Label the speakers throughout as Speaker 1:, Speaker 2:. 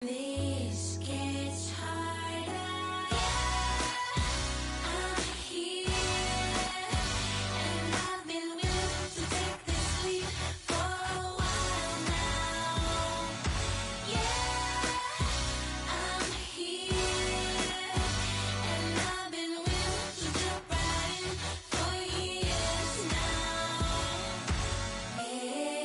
Speaker 1: This gets harder. I'm here, and I've been willing to take this leap for a while now. Yeah, I'm here, and I've been willing to jump right in for years now. Yeah.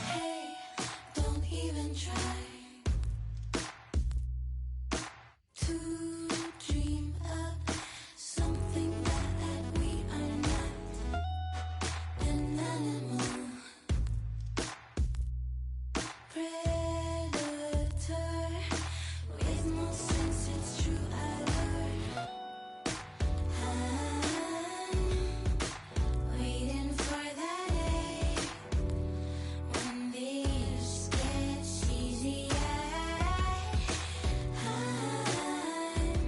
Speaker 1: Hey, don't even try to dream up something that we are not an animal. Predator with no sense, it's true, I I'm waiting for that day when this gets easier. I'm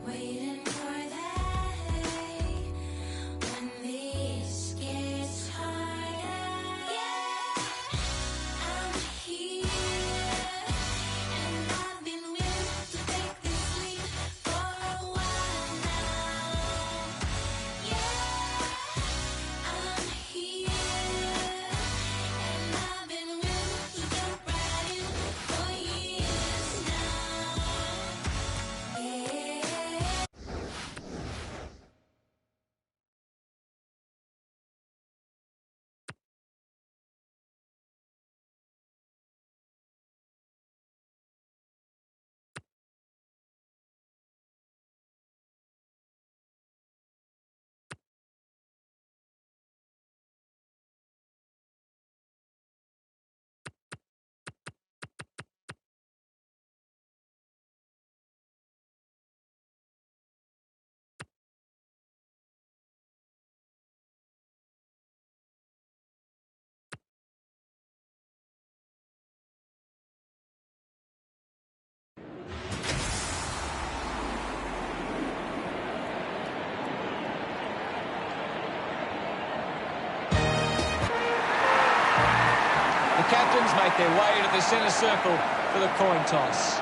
Speaker 1: waiting for that day when this gets harder. Yeah. I'm here, and I've been willing to take this leap for a while now. Yeah, I'm here, and I've been willing to jump right in for years now. Yeah.
Speaker 2: The captains make their way to the centre circle for the coin toss.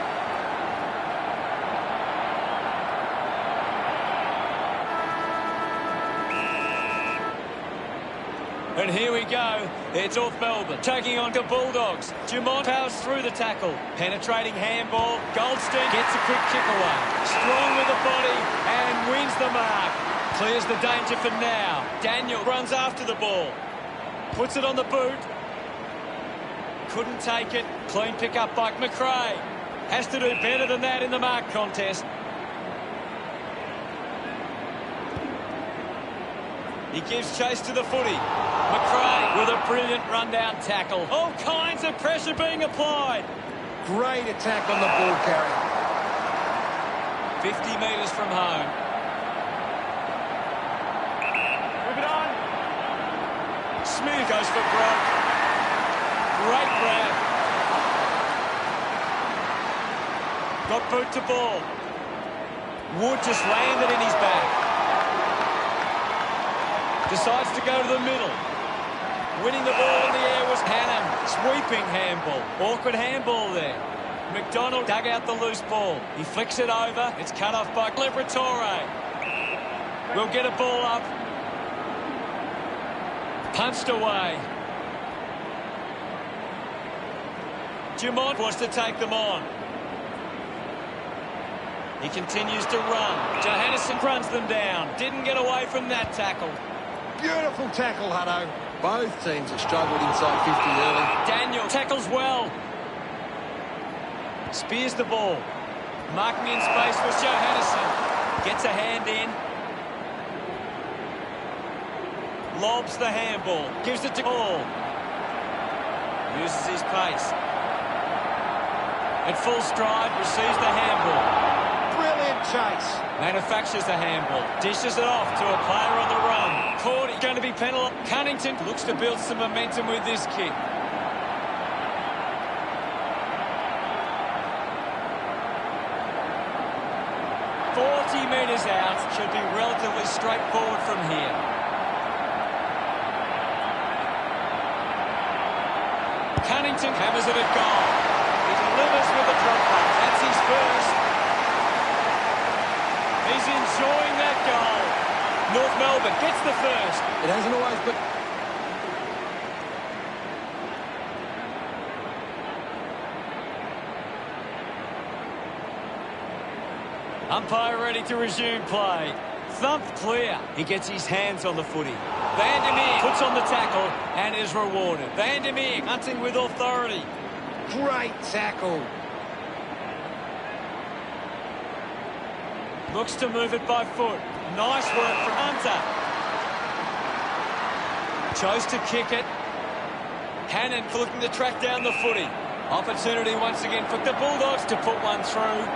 Speaker 2: And here we go. It's North Melbourne taking on the Bulldogs. Dumont powers through the tackle. Penetrating handball. Goldstein gets a quick kick away. Strong with the body and wins the mark. Clears the danger for now. Daniel runs after the ball. Puts it on the boot. Couldn't take it. Clean pick up by McRae. Has to do better than that in the mark contest. He gives chase to the footy. McRae with a brilliant rundown tackle. All kinds of pressure being applied.
Speaker 3: Great attack on the ball carrier.
Speaker 2: 50 metres from home.
Speaker 3: Move it on.
Speaker 2: Smith goes for broke. Great grab. Got boot to ball. Wood just landed in his back. Decides to go to the middle. Winning the ball in the air was Hannam. Sweeping handball. Awkward handball there. McDonald dug out the loose ball. He flicks it over. It's cut off by Liberatore. We'll get a ball up. Punched away. Dumont wants to take them on. He continues to run. Johannesson runs them down. Didn't get away from that tackle.
Speaker 3: Beautiful tackle, Hutto. Both teams have struggled inside 50 early.
Speaker 2: Daniel tackles well. Spears the ball. Marking in space was Johannesson. Gets a hand in. Lobs the handball. Gives it to Hall. Uses his pace. At full stride, receives the handball.
Speaker 3: Brilliant chase.
Speaker 2: Manufactures the handball. Dishes it off to a player on the run. caught. He's going to be penalised. Cunnington looks to build some momentum with this kick. Metres out, should be relatively straightforward from here. Cunnington hammers it at goal. He delivers with a drop pass. That's his first. He's enjoying that goal. North Melbourne gets the first.
Speaker 3: It hasn't always been...
Speaker 2: Umpire ready to resume play. Thumped clear. He gets his hands on the footy. Van der Meer puts on the tackle and is rewarded. Van der Meer hunting with authority.
Speaker 3: Great tackle.
Speaker 2: Looks to move it by foot. Nice work from Hunter. Chose to kick it. Hannon looking to track down the footy. Opportunity once again for the Bulldogs to put one through.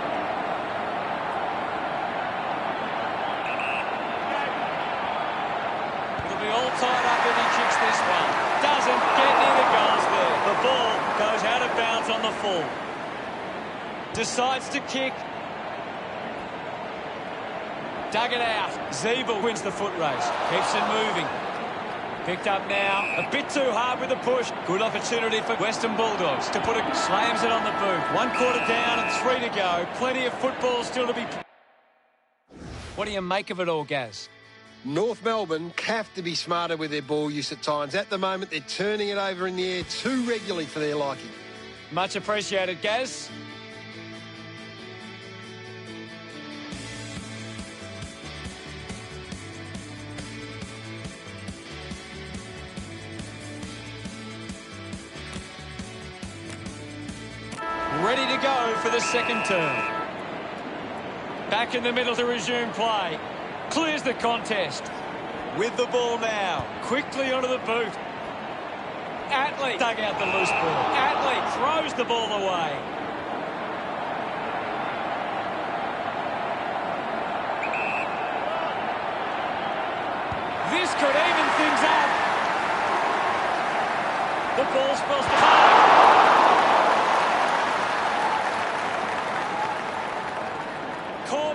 Speaker 2: All tied up if he kicks this one. Doesn't get near the goals there. The ball goes out of bounds on the full. Decides to kick. Dug it out. Zeeble wins the foot race. Keeps it moving. Picked up now. A bit too hard with the push. Good opportunity for Western Bulldogs to put it. Slams it on the boot. 1 quarter down and 3 to go. Plenty of football still to be... What do you make of it all, Gaz?
Speaker 3: North Melbourne have to be smarter with their ball use at times. At the moment, they're turning it over in the air too regularly for their liking.
Speaker 2: Much appreciated, Gaz. Ready to go for the second term. Back in the middle to resume play. Clears the contest. With the ball now. Quickly onto the boot. Atley dug out the loose ball. Atley throws the ball away. This could even things up. The ball's supposed to home.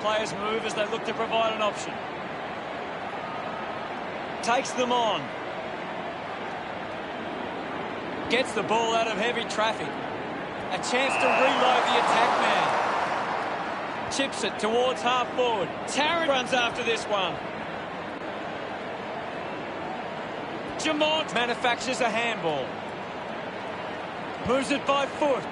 Speaker 2: Players move as they look to provide an option. Takes them on. Gets the ball out of heavy traffic. A chance to reload the attack man. Chips it towards half forward. Tarrant runs after this one. Jamont manufactures a handball. Moves it by foot.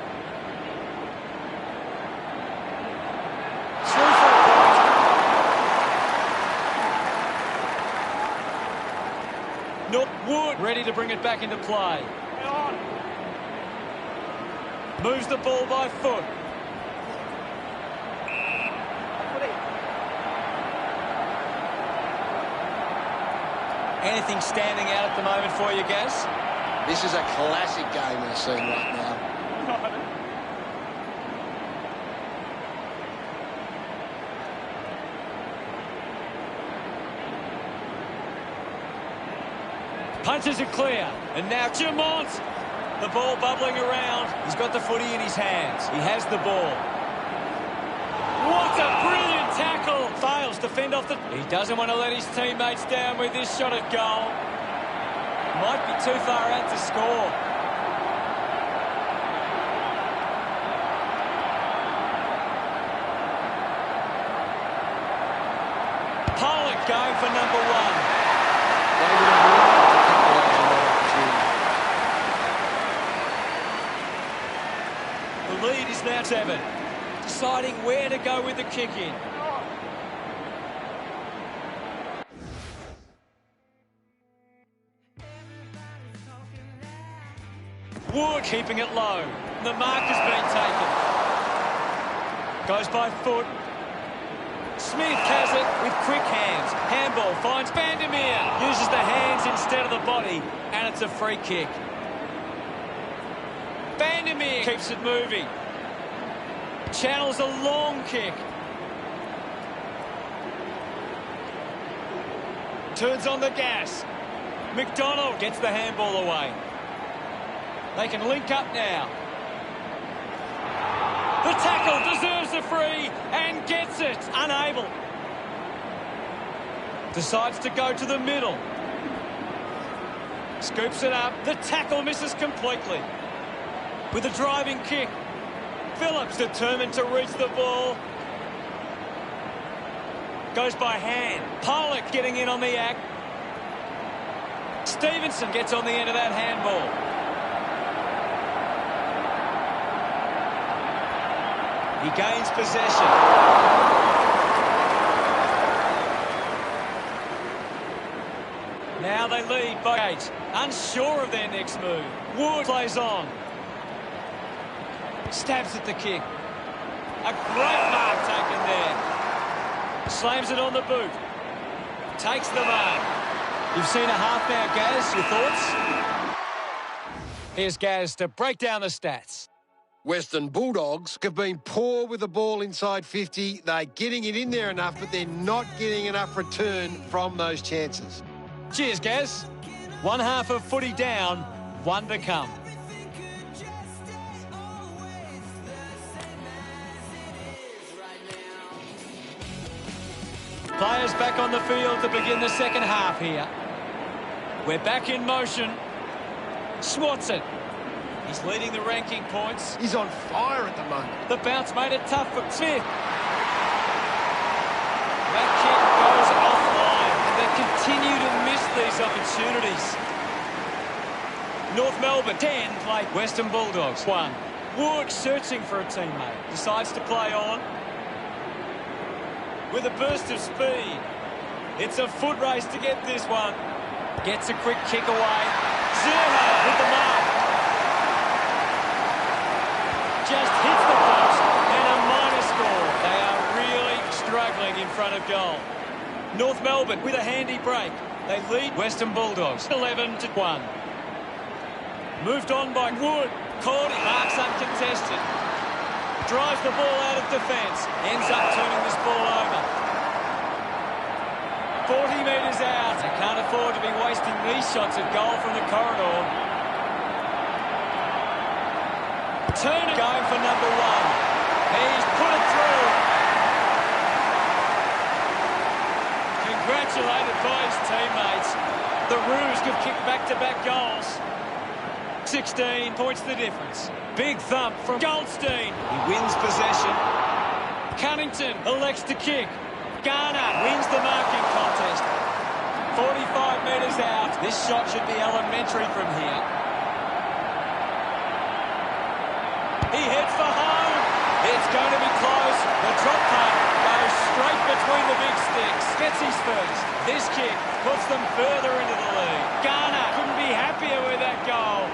Speaker 2: Wood ready to bring it back into play. Moves the ball by foot. Anything standing out at the moment for you, Gaz?
Speaker 3: This is a classic game we're seeing right now.
Speaker 2: Punches it clear. And now Jamont. The ball bubbling around. He's got the footy in his hands. He has the ball. What a brilliant tackle. Fails to fend off the... He doesn't want to let his teammates down with this shot at goal. Might be too far out to score. Pollock going for number one. The lead is now 7. Deciding where to go with the kick in. Wood keeping it low. The mark has been taken. Goes by foot. Smith has it with quick hands. Handball finds Van der Meer. Uses the hands instead of the body. And it's a free kick. Van der Meer keeps it moving. Channels a long kick. Turns on the gas. McDonald gets the handball away. They can link up now. The tackle deserves a free and gets it. Unable. Decides to go to the middle. Scoops it up. The tackle misses completely. With a driving kick. Phillips determined to reach the ball. Goes by hand. Pollock getting in on the act. Stevenson gets on the end of that handball. He gains possession. Now they lead by 8. Unsure of their next move. Wood plays on. Stabs at the kick. A great mark taken there. Slams it on the boot. Takes the mark. You've seen a half now, Gaz. Your thoughts? Here's Gaz to break down the stats.
Speaker 3: Western Bulldogs have been poor with the ball inside 50. They're getting it in there enough, but they're not getting enough return from those chances.
Speaker 2: Cheers, Gaz. One half of footy down, one to come. Players back on the field to begin the second half here. We're back in motion. Swats it. He's leading the ranking points.
Speaker 3: He's on fire at the moment.
Speaker 2: The bounce made it tough for Smith. That kick goes offline, and they continue to miss these opportunities. North Melbourne 10 play Western Bulldogs 1. Wood searching for a teammate. Decides to play on. With a burst of speed. It's a foot race to get this one. Gets a quick kick away. Zerha with the mark. Just hits the post and a minor score. They are really struggling in front of goal. North Melbourne with a handy break. They lead Western Bulldogs 11-1. Moved on by Wood. Caught it. Marks uncontested. Drives the ball out of defence. Ends up turning this ball over. 40 metres out. They can't afford to be wasting these shots at goal from the corridor. Turner going for number 1. He's put it through. Congratulated by his teammates. The Roos have kicked back-to-back goals. 16 points the difference. Big thump from Goldstein. He wins possession. Cunnington elects to kick. Garner wins the marking contest. 45 metres out. This shot should be elementary from here. He heads for home. It's going to be close. The drop punt goes straight between the big sticks. Gets his first. This kick puts them further into the lead. Garner couldn't be happier with that goal.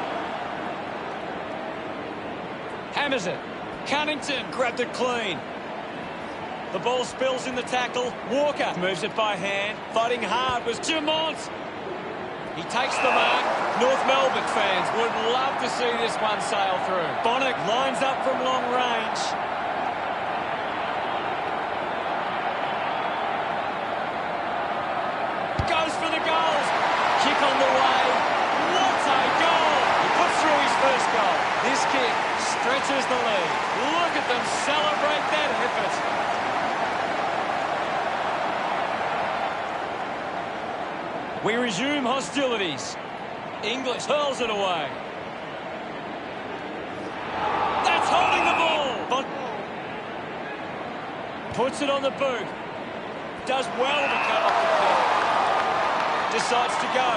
Speaker 2: Hammers it. Cunnington grabbed it clean. The ball spills in the tackle. Walker moves it by hand. Fighting hard was Dumont. He takes the mark. North Melbourne fans would love to see this one sail through. Bonnet lines up from long range. Goes for the goals. Kick on the way. What a goal! He puts through his first goal. This kick stretches the lead. Look at them celebrate that effort. We resume hostilities. English hurls it away. That's holding the ball. Puts it on the boot. Does well to cut off the kick. Decides to go.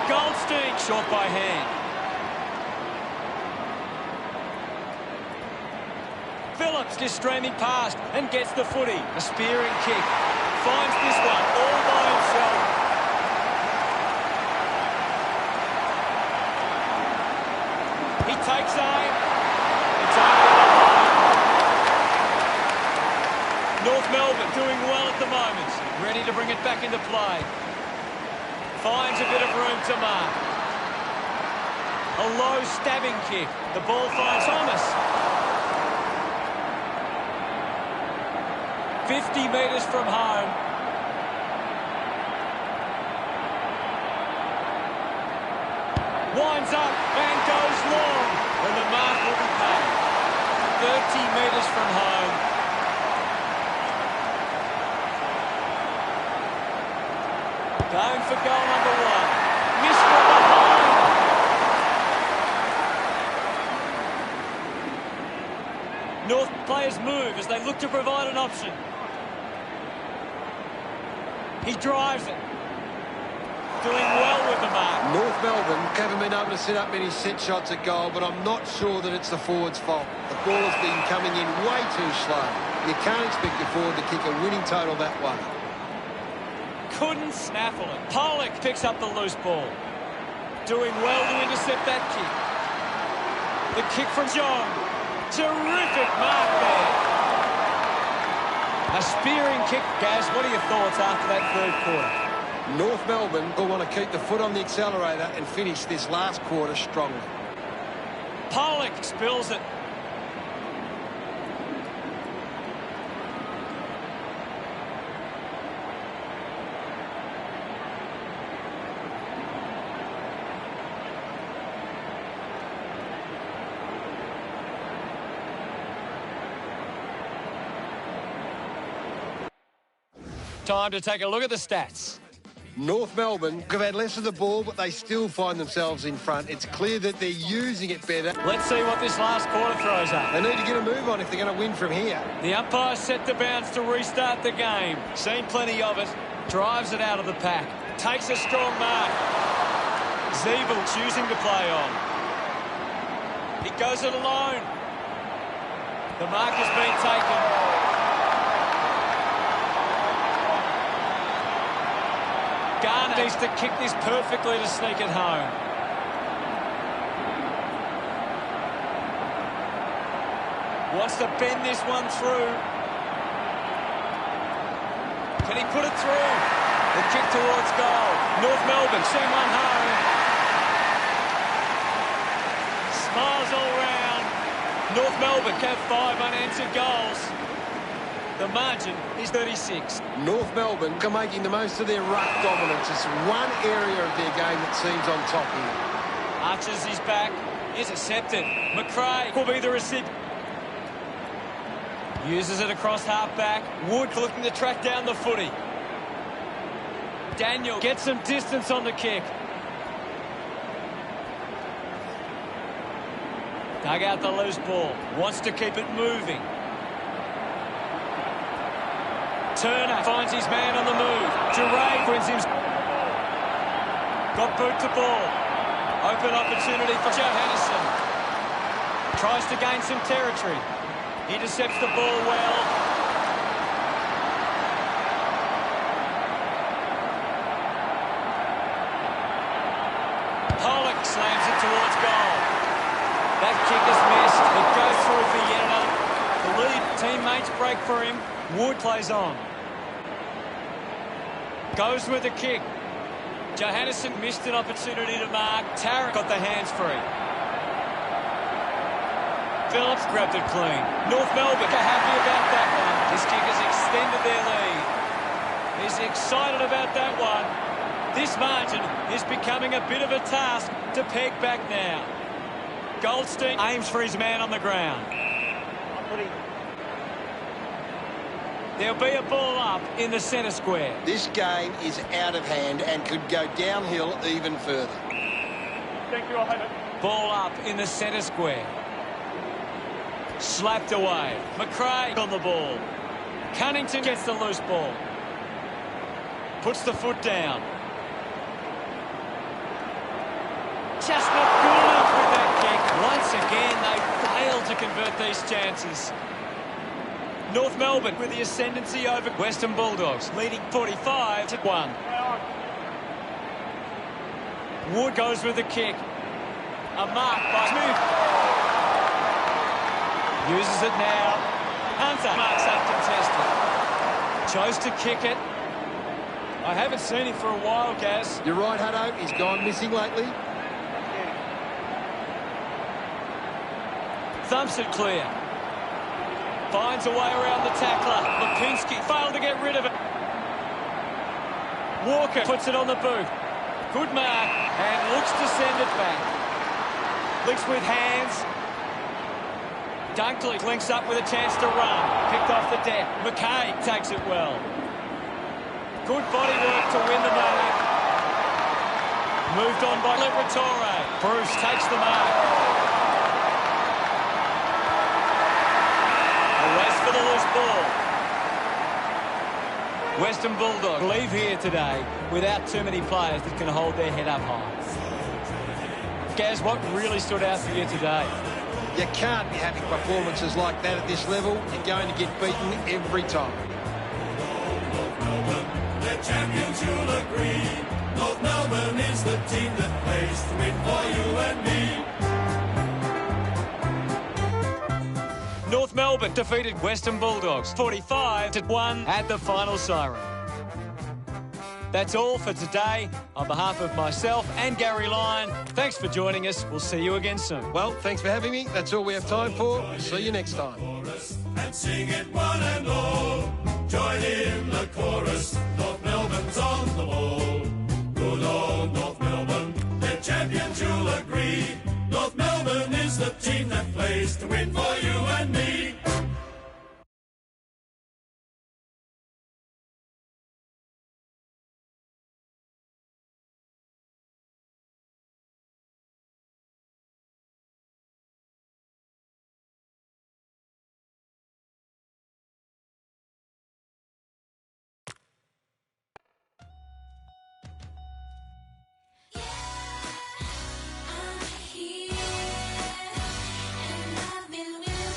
Speaker 2: Goldstein short by hand. Phillips just streaming past and gets the footy. A spearing kick. Finds this one all by himself. He takes aim. It's over the line. North Melbourne doing well at the moment. Ready to bring it back into play. Finds a bit of room to mark. A low stabbing kick. The ball finds Thomas. 50 metres from home. winds up and goes long, and the mark will be paid. 30 metres from home. Going for goal number 1. Missed from behind. North players move as they look to provide an option. He drives it. Doing well with the mark.
Speaker 3: North Melbourne haven't been able to set up many set shots at goal, but I'm not sure that it's the forward's fault. The ball has been coming in way too slow. You can't expect your forward to kick a winning total that way.
Speaker 2: Couldn't snaffle it. Pollock picks up the loose ball. Doing well to intercept that kick. The kick from John. Terrific mark there. A spearing kick. Gaz, what are your thoughts after that third quarter?
Speaker 3: North Melbourne will want to keep the foot on the accelerator and finish this last quarter strongly.
Speaker 2: Pollock spills it. Time to take a look at the stats.
Speaker 3: North Melbourne have had less of the ball, but they still find themselves in front. It's clear that they're using it better.
Speaker 2: Let's see what this last quarter throws up.
Speaker 3: They need to get a move on if they're going to win from here.
Speaker 2: The umpire set the bounce to restart the game. Seen plenty of it. Drives it out of the pack. Takes a strong mark. Zeeble choosing to play on. He goes it alone. The mark has been taken. Garner needs to kick this perfectly to sneak it home. Wants to bend this one through. Can he put it through? The kick towards goal. North Melbourne send one home. Smiles all round. North Melbourne have 5 unanswered goals. The margin is 36.
Speaker 3: North Melbourne are making the most of their ruck dominance. It's one area of their game that seems on top here.
Speaker 2: Archers is back. Intercepted. McRae will be the receiver. Uses it across half-back. Wood looking to track down the footy. Daniel gets some distance on the kick. Dug out the loose ball. Wants to keep it moving. Turner finds his man on the move. Duray wins him. Got boot to ball. Open opportunity for Johannesson. Tries to gain some territory. Intercepts the ball well. Pollock slams it towards goal. That kick is missed. It goes through for yet another. The lead teammates break for him. Wood plays on. Goes with the kick. Johannesson missed an opportunity to mark. Tarrant got the hands free. Phillips grabbed it clean. North Melbourne are happy about that one. This kick has extended their lead. He's excited about that one. This margin is becoming a bit of a task to peg back now. Goldstein aims for his man on the ground. There'll be a ball up in the centre square.
Speaker 3: This game is out of hand and could go downhill even further.
Speaker 2: Thank you, ball up in the centre square. Slapped away. McRae on the ball. Cunnington gets the loose ball. Puts the foot down. Just not good enough with that kick. Once again, they fail to convert these chances. North Melbourne with the ascendancy over Western Bulldogs, leading 45-1. Wood goes with the kick. A mark by Smith. Uses it now. Hunter marks up contested. Chose to kick it. I haven't seen him for a while, Gaz.
Speaker 3: You're right, Hutto. He's gone missing lately.
Speaker 2: Thumps it clear. Finds a way around the tackler. Lipinski failed to get rid of it. Walker puts it on the boot. Good mark, and looks to send it back. Links with hands. Dunkley links up with a chance to run. Picked off the deck. McKay takes it well. Good body work to win the mark. Moved on by Liberatore. Bruce takes the mark. A race for the loose ball. Western Bulldogs leave here today without too many players that can hold their head up high. Gaz, what really stood out for you today?
Speaker 3: You can't be having performances like that at this level. You're going to get beaten every time.
Speaker 4: The champions, you'll agree. North Melbourne is the team that plays to win for you and me.
Speaker 2: North Melbourne defeated Western Bulldogs 45-1 at the final siren. That's all for today. On behalf of myself and Gary Lyon, thanks for joining us. We'll see you again soon.
Speaker 3: Well, thanks for having me. That's all we have time for. See you next time.
Speaker 4: And sing it one and all. Join in the chorus. North Melbourne's on the ball. Good old North Melbourne. They're champions, you'll agree. North Melbourne is the team that plays to win for you and me.
Speaker 1: I'm here, and I've been willing.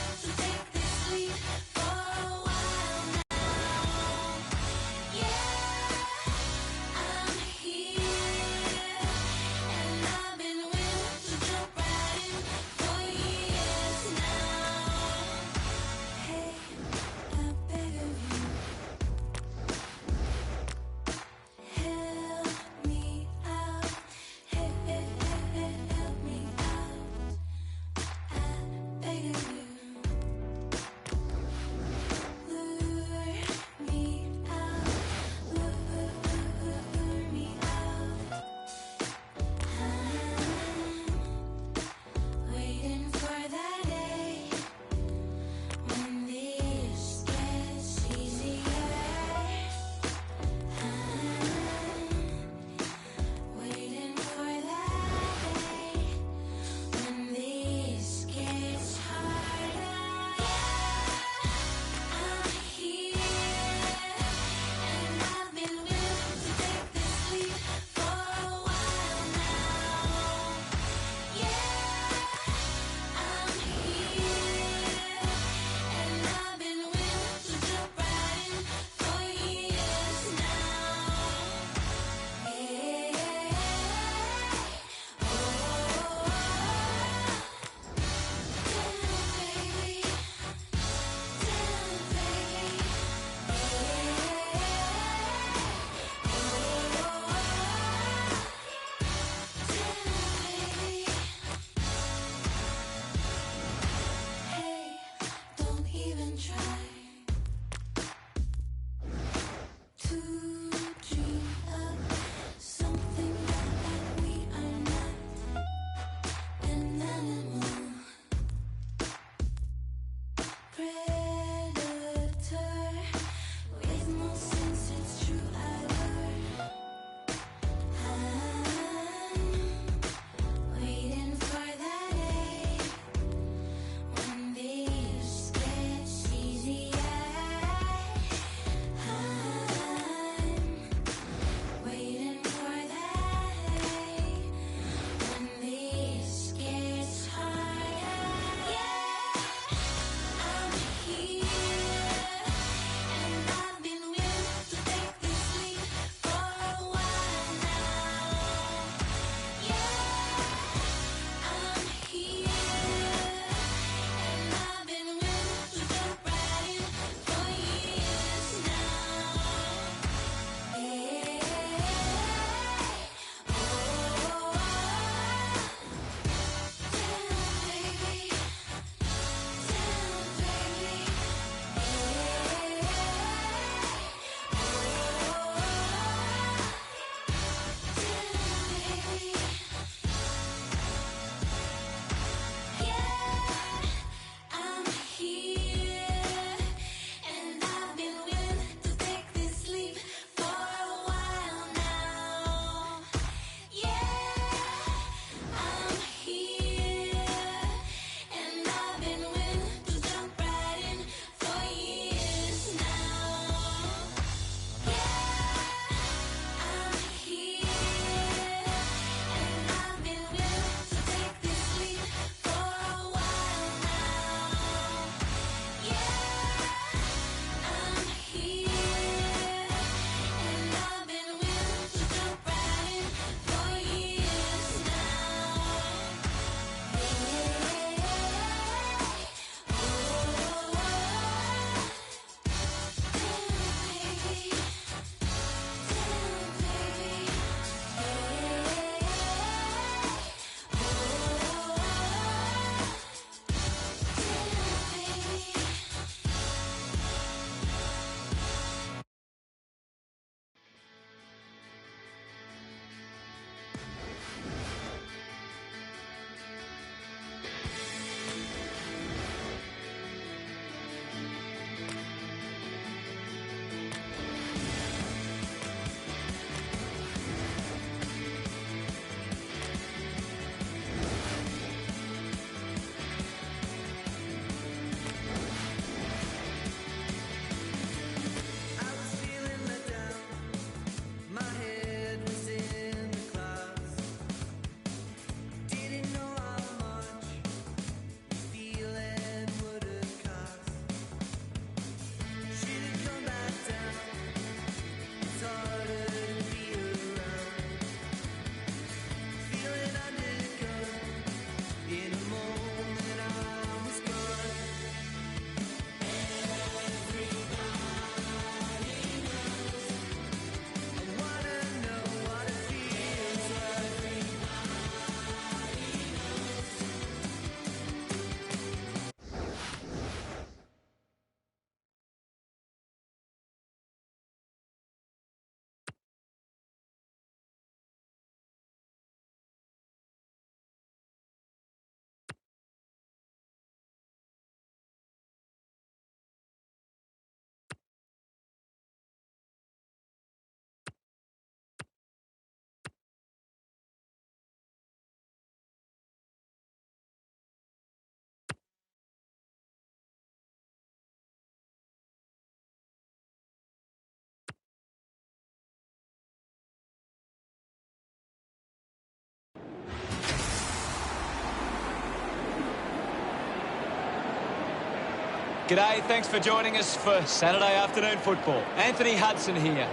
Speaker 2: G'day, thanks for joining us for Saturday afternoon football. Anthony Hudson here.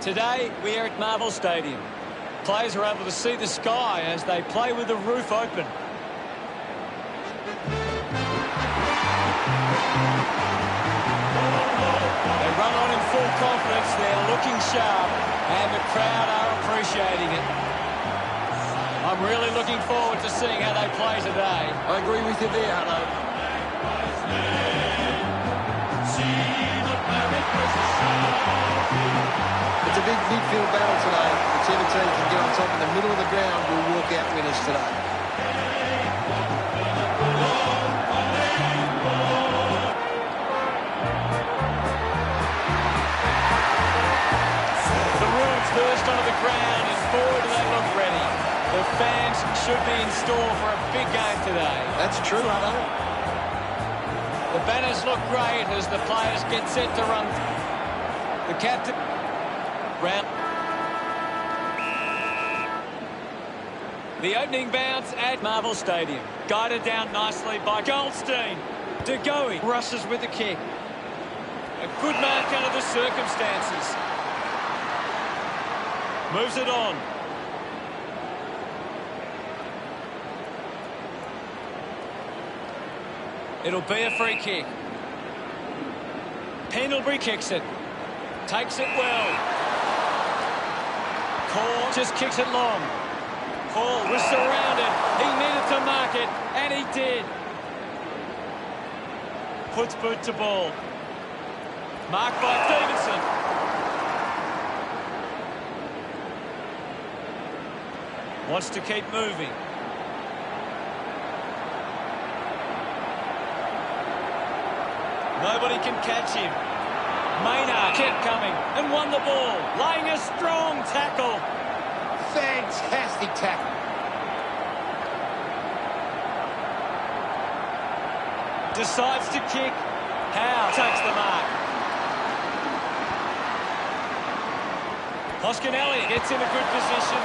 Speaker 2: Today, we are at Marvel Stadium. Players are able to see the sky as they play with the roof open. They run on in full confidence, they're looking sharp, and the crowd are appreciating it. I'm really looking forward to seeing how they play today.
Speaker 3: I agree with you there, Hutto. It's a big midfield battle today. Whichever team can get on top in the middle of the ground will walk out winners today.
Speaker 2: The Roos burst onto the ground and forward they look ready. The fans should be in store for a big game today.
Speaker 3: That's true, Hutto.
Speaker 2: The banners look great as the players get set to run. The captain round. The opening bounce at Marvel Stadium. Guided down nicely by Goldstein. De Goey rushes with the kick. A good mark under the circumstances. Moves it on. It'll be a free kick. Pendlebury kicks it. Takes it well. Cole just kicks it long. Hall was surrounded. He needed to mark it, and he did. Puts boot to ball. Marked by Stevenson. Wants to keep moving. Nobody can catch him. Maynard kept coming and won the ball, laying a strong tackle.
Speaker 3: Fantastic tackle.
Speaker 2: Decides to kick. Howe takes the mark. Hoskin-Elliott gets in a good position.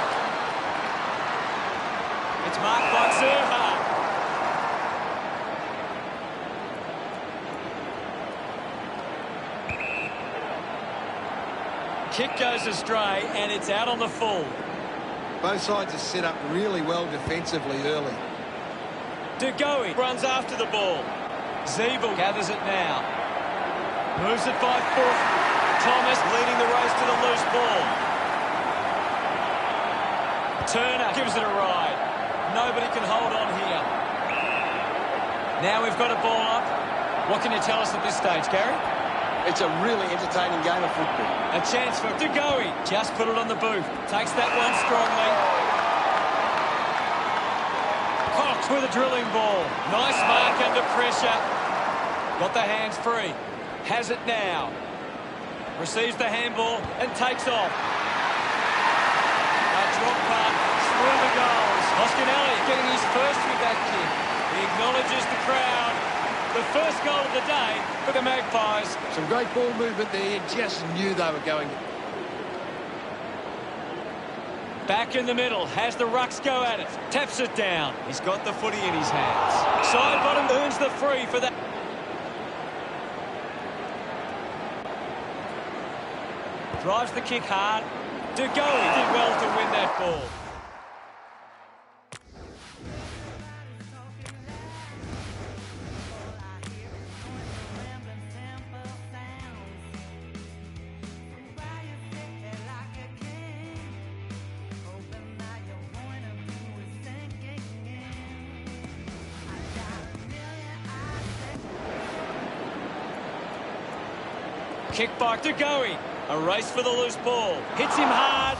Speaker 2: It's marked by Zerha. Kick goes astray, and it's out on the full.
Speaker 3: Both sides are set up really well defensively early.
Speaker 2: De Goey runs after the ball. Zeeble gathers it now. Moves it by foot. Thomas leading the race to the loose ball. Turner gives it a ride. Nobody can hold on here. Now we've got a ball up. What can you tell us at this stage, Gary?
Speaker 3: It's a really entertaining game of football.
Speaker 2: A chance for De Goey. Just put it on the boot. Takes that one strongly. Cox with a drilling ball. Nice mark under pressure. Got the hands free. Has it now. Receives the handball and takes off. A drop punt through the goals. Hoskin-Elliott getting his first with that kick. He acknowledges the crowd. The first goal of the day for the Magpies.
Speaker 3: Some great ball movement there. You just knew they were going.
Speaker 2: Back in the middle. Has the rucks go at it. Taps it down. He's got the footy in his hands. Side bottom earns the free for that. Drives the kick hard. De Goey did well to win that ball. Kick by De Goey. A race for the loose ball. Hits him hard.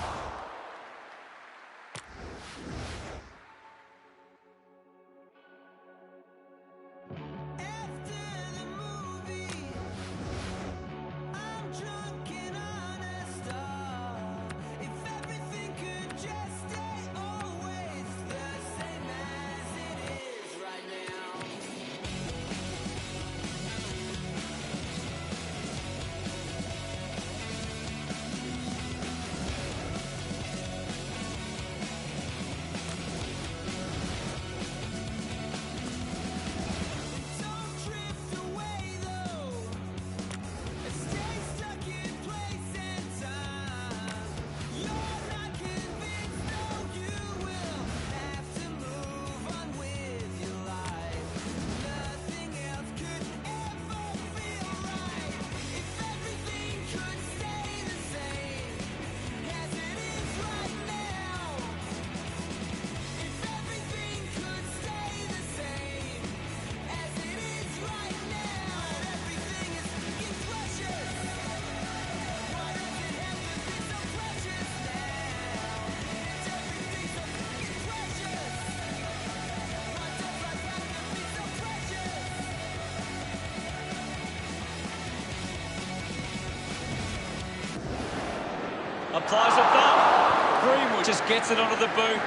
Speaker 2: Applies a thumb. Greenwood just gets it onto the boot.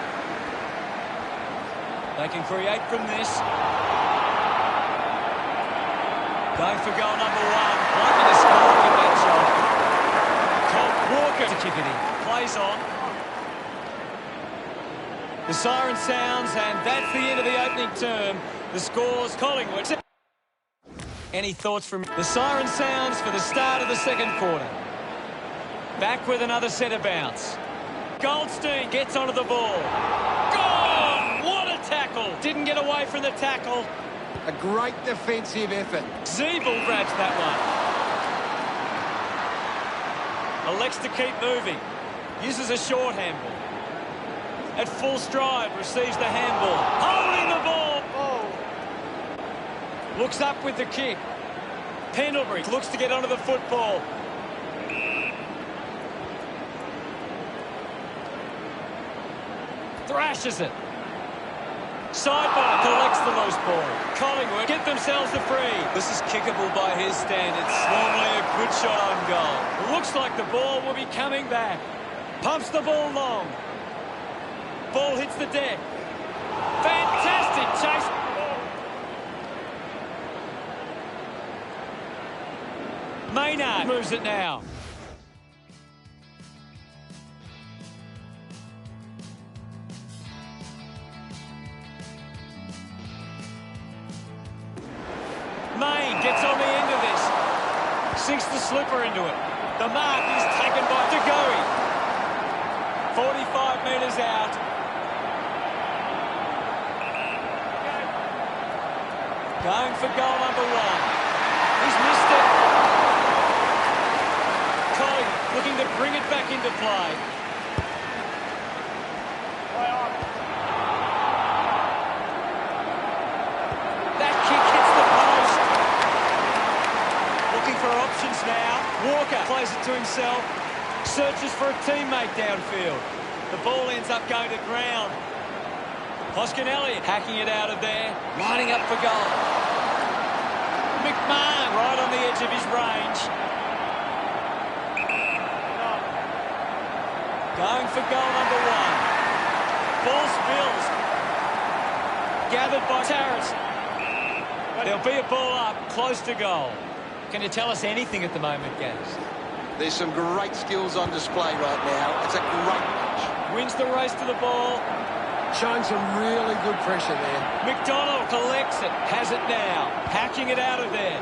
Speaker 2: They can create from this. Going for goal number one. Lucky to score with that shot. Colt Walker to kick it in. Plays on. The siren sounds, and that's the end of the opening term. The score's Collingwood. Any thoughts from the siren sounds for the start of the second quarter? Back with another centre bounce. Goldstein gets onto the ball. Gone! What a tackle! Didn't get away from the tackle.
Speaker 3: A great defensive effort.
Speaker 2: Zeeble grabs that one. Elects to keep moving. Uses a short handball. At full stride, receives the handball. Holding the ball! Looks up with the kick. Pendlebury looks to get onto the football. Thrashes it. Sidebar collects the loose ball. Collingwood get themselves a free. This is kickable by his standards. Normally a good shot on goal. Looks like the ball will be coming back. Pumps the ball long. Ball hits the deck. Fantastic chase. Maynard moves it now. Main gets on the end of this. Sinks the slipper into it. The mark is taken by DeGoey. 45 metres out. Going for goal number one. He's missed it. Collingwood looking to bring it back into play. That kick hits the post. Looking for options now. Walker plays it to himself. Searches for a teammate downfield. The ball ends up going to ground. Hoskin-Elliott hacking it out of there. Lining up for goal. McMahon right on the edge of his range. Going for goal number one. Ball spills. Gathered by Tarrant. There'll be a ball up, close to goal. Can you tell us anything at the moment, Gaz?
Speaker 3: There's some great skills on display right now. It's a great match.
Speaker 2: Wins the race to the ball.
Speaker 3: Showing some really good pressure there.
Speaker 2: McDonald collects it, has it now. Hacking it out of there.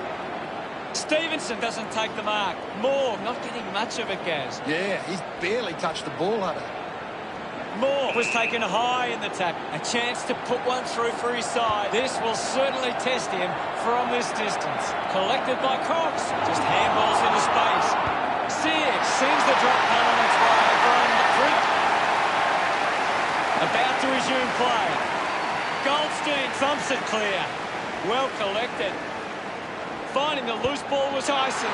Speaker 2: Stevenson doesn't take the mark. Moore not getting much of it, Gaz.
Speaker 3: Yeah, he's barely touched the ball, Hunter.
Speaker 2: Moore was taken high in the tackle. A chance to put one through for his side. This will certainly test him from this distance. Collected by Cox. Just handballs into space. Sears sends the drop punt on its way from Crick. About to resume play. Goldstein thumps it clear. Well collected. Finding the loose ball was Tyson.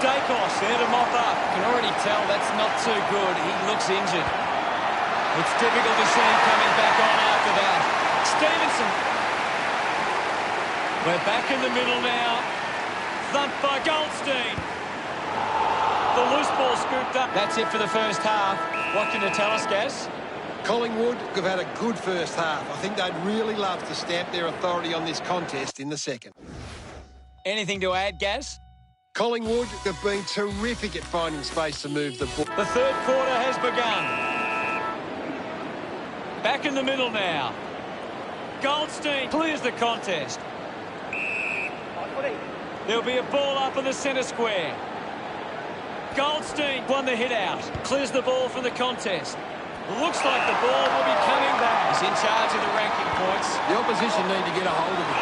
Speaker 2: Dacos there to mop up. Can already tell that's not too good. He looks injured. It's difficult to see him coming back on after that. Stevenson. We're back in the middle now. Thumped by Goldstein. The loose ball scooped up. That's it for the first half. What can you tell us, Gaz?
Speaker 3: Collingwood have had a good first half. I think they'd really love to stamp their authority on this contest in the second.
Speaker 2: Anything to add, Gaz?
Speaker 3: Collingwood have been terrific at finding space to move the ball.
Speaker 2: The third quarter has begun. Back in the middle now. Goldstein clears the contest. There'll be a ball up in the centre square. Goldstein won the hit out. Clears the ball from the contest. Looks like the ball will be coming back. He's in charge of the ranking points.
Speaker 3: The opposition need to get a hold of it.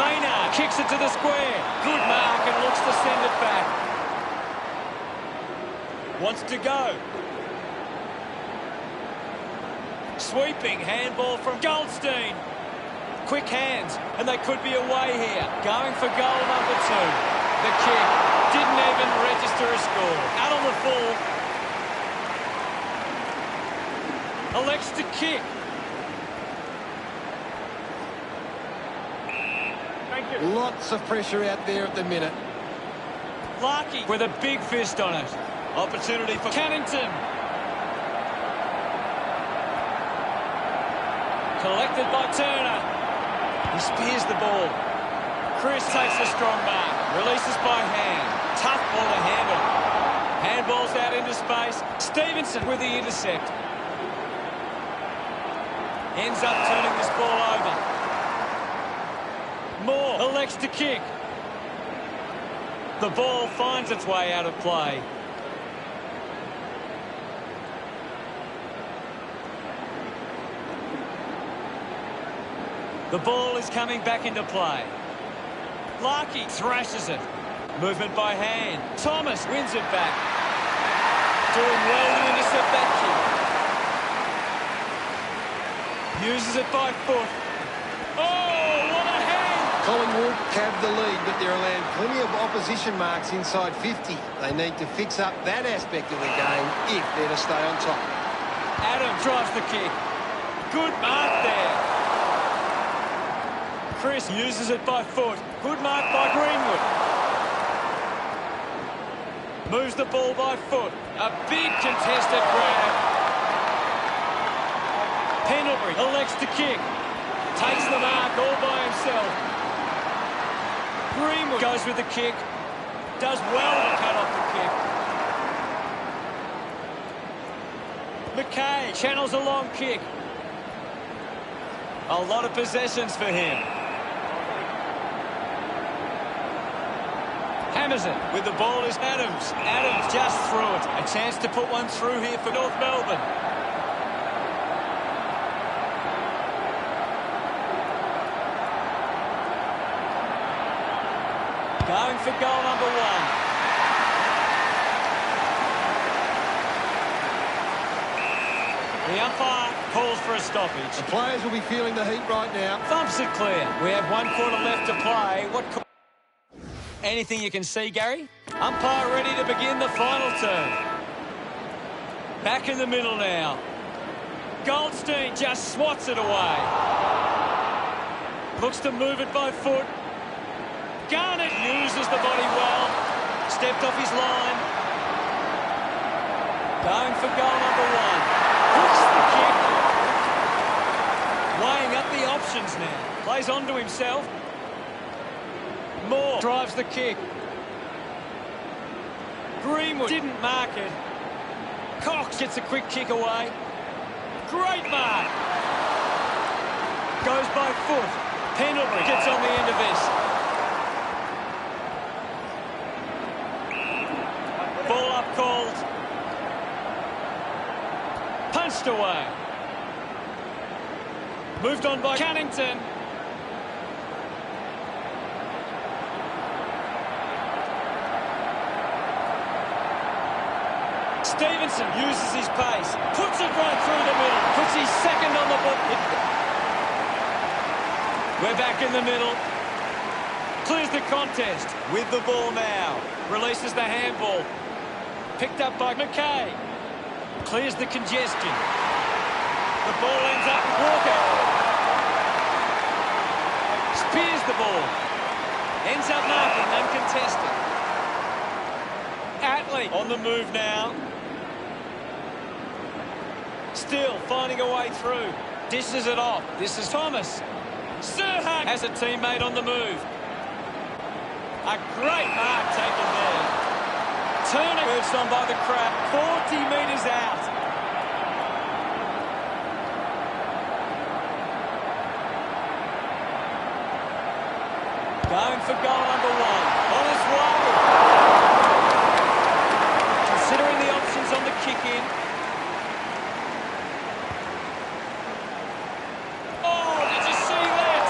Speaker 2: Maynard kicks it to the square. Good mark and looks to send it back. Wants to go. Sweeping handball from Goldstein. Quick hands, and they could be away here. Going for goal number two. The kick didn't even register a score. Out on the full. Elects to kick.
Speaker 3: Lots of pressure out there at the minute.
Speaker 2: Larky with a big fist on it. Opportunity for Cannington. Collected by Turner. He spears the ball. Chris takes a strong mark. Releases by hand. Tough ball to handle. Handballs out into space. Stevenson with the intercept. Ends up turning this ball over. Moore elects to kick. The ball finds its way out of play. The ball is coming back into play. Larky thrashes it. Movement by hand. Thomas wins it back. Doing well to intercept that kick. Uses it by foot. Oh, what a hand!
Speaker 3: Collingwood have the lead, but they're allowing plenty of opposition marks inside 50. They need to fix up that aspect of the game if they're to stay on top.
Speaker 2: Adam drives the kick. Good mark there. Chris uses it by foot. Good mark by Greenwood. Moves the ball by foot. A big contested grab. Pendlebury elects to kick. Takes the mark all by himself. Greenwood goes with the kick. Does well to cut off the kick. McKay channels a long kick. A lot of possessions for him. Hammers it with the ball is Adams. Adams just threw it. A chance to put one through here for North Melbourne. Going for goal number one. The umpire calls for a stoppage.
Speaker 3: The players will be feeling the heat right now.
Speaker 2: Thumps it clear. We have 1 quarter left to play. Anything you can see, Gary? Umpire ready to begin the final turn. Back in the middle now. Goldstein just swats it away. Looks to move it by foot. Garnett uses the body well. Stepped off his line. Going for goal number one. Hooks the kick. Weighing up the options now. Plays on to himself. Moore drives the kick. Greenwood didn't mark it. Cox gets a quick kick away. Great mark. Goes by foot. Pendlebury gets on the end of this. Ball up called. Punched away. Moved on by Cannington. Stevenson uses his pace, puts it right through the middle, puts his second on the ball. We're back in the middle. Clears the contest with the ball now. Releases the handball. Picked up by McKay. Clears the congestion. The ball ends up with Walker. Spears the ball. Ends up marking uncontested. Atley on the move now. Still finding a way through. Dishes it off. This is Thomas. Serhat has a teammate on the move. A great mark taken there. Turner moves on by the crowd. 40 metres out. Going for goal number one. On his way. Considering the options on the kick-in. Oh, did you see that?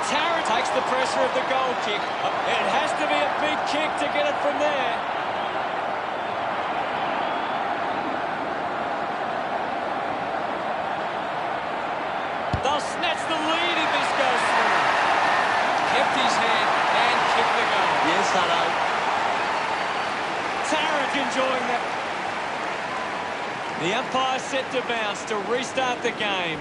Speaker 2: Tarrant takes the pressure of the goal kick. It has to be a big kick to get it from there. They'll snatch the lead if this goes through. Kept his head and kicked the goal.
Speaker 3: Yes, hello.
Speaker 2: Tarrant enjoying that. The umpire set to bounce to restart the game.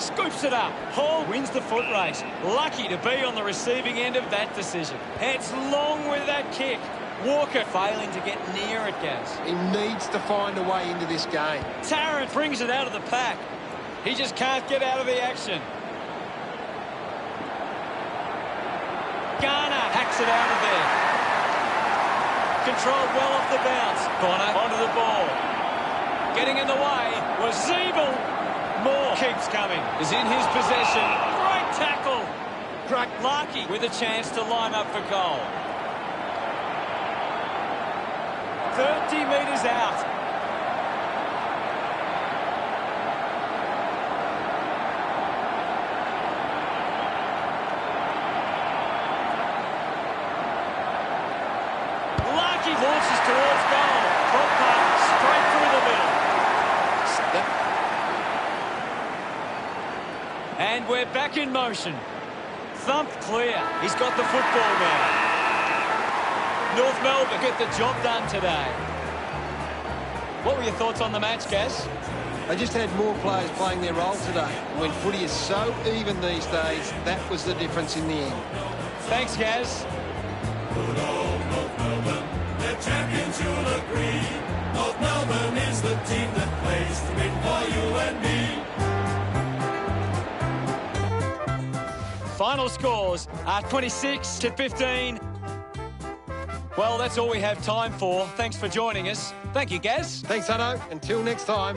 Speaker 2: Scoops it up. Hall wins the foot race. Lucky to be on the receiving end of that decision. Heads long with that kick. Walker failing to get near it, Gaz.
Speaker 3: He needs to find a way into this game.
Speaker 2: Tarrant brings it out of the pack. He just can't get out of the action. Garner hacks it out of there. Controlled well off the bounce. Bonner onto the ball. Getting in the way was Zeeble. Moore keeps coming. Is in his possession. Great tackle.
Speaker 3: Great.
Speaker 2: Larkey with a chance to line up for goal. 30 metres out. Larkey launches towards goal. Front part straight through the middle. And we're back in motion. Thumped clear. He's got the football now. North Melbourne get the job done today. What were your thoughts on the match, Gaz?
Speaker 3: They just had more players playing their role today. When footy is so even these days, that was the difference in the end.
Speaker 2: Thanks, Gaz.
Speaker 4: Good old North Melbourne, they're champions, you'll agree. North Melbourne is the team that plays to win for you and me.
Speaker 2: Final scores are 26-15. Well, that's all we have time for. Thanks for joining us. Thank you, Gaz.
Speaker 3: Thanks, Hutto. Until next time.